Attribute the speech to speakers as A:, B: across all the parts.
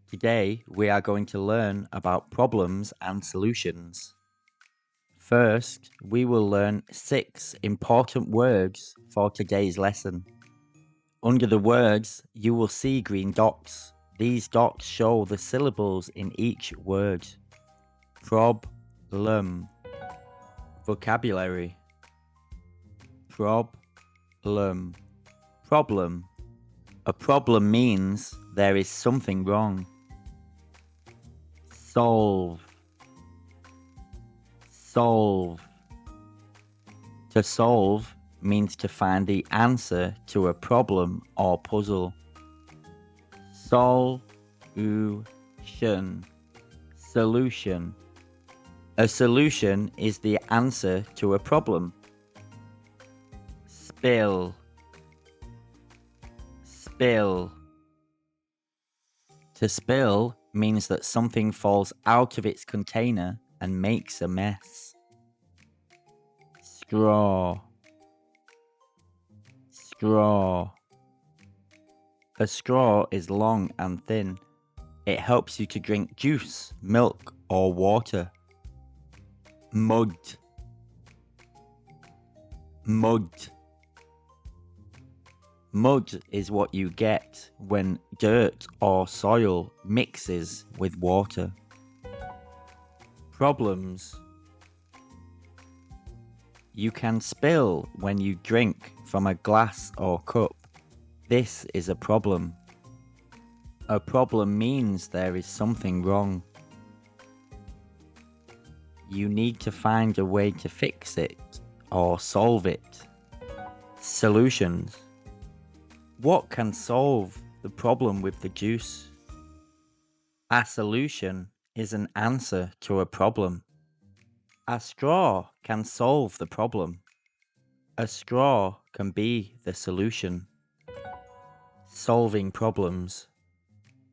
A: Today, we are going to learn about problems and solutions. First, we will learn 6 important words for today's lesson. Under the words, you will see green dots. These dots show the syllables in each word. Problem. Vocabulary. Problem. Problem. A problem means there is something wrong. Solve. Solve. To solve means to find the answer to a problem or puzzle. Solution. Solution. A solution is the answer to a problem. Spill. Spill. To spill means that something falls out of its container and makes a mess. Straw. Straw. A straw is long and thin. It helps you to drink juice, milk, or water. Mud. Mud. Mud is what you get when dirt or soil mixes with water. Problems. You can spill when you drink from a glass or cup. This is a problem. A problem means there is something wrong. You need to find a way to fix it or solve it. Solutions. What can solve the problem with the juice? A solution is an answer to a problem. A straw can solve the problem. A straw can be the solution. Solving problems.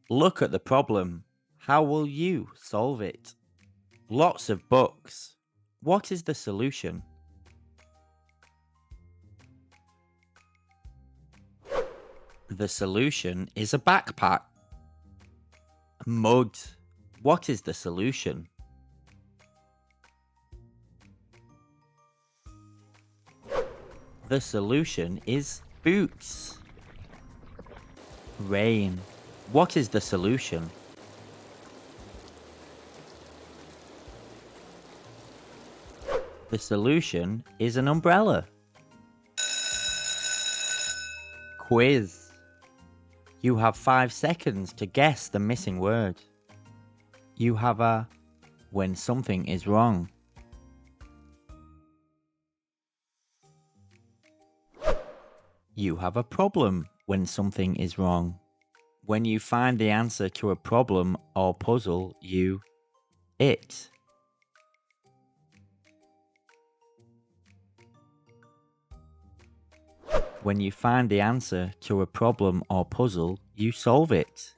A: Look at the problem. How will you solve it? Lots of books. What is the solution? The solution is a backpack. Mud. What is the solution? The solution is boots. Rain. What is the solution? The solution is an umbrella. Quiz. You have 5 seconds to guess the missing word. You have a when something is wrong. You have a problem when something is wrong. When you find the answer to a problem or puzzle, it. When you find the answer to a problem or puzzle, you solve it.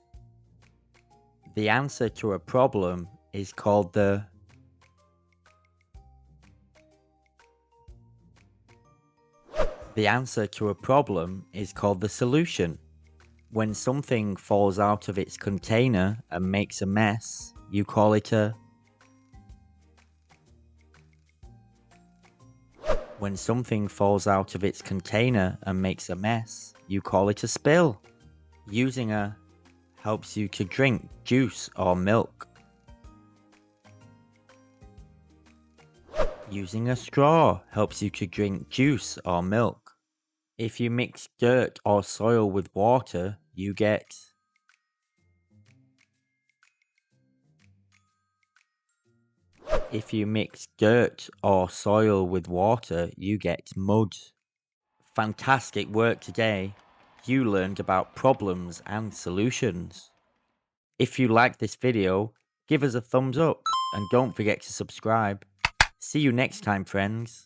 A: The answer to a problem is called the answer to a problem is called the solution. When something falls out of its container and makes a mess, you call it a When something falls out of its container and makes a mess, you call it a spill. Using a helps you to drink juice or milk. Using a straw helps you to drink juice or milk. If you mix dirt or soil with water, you get If you mix dirt or soil with water, you get mud. Fantastic work today. You learned about problems and solutions. If you liked this video, give us a thumbs up and don't forget to subscribe. See you next time, friends.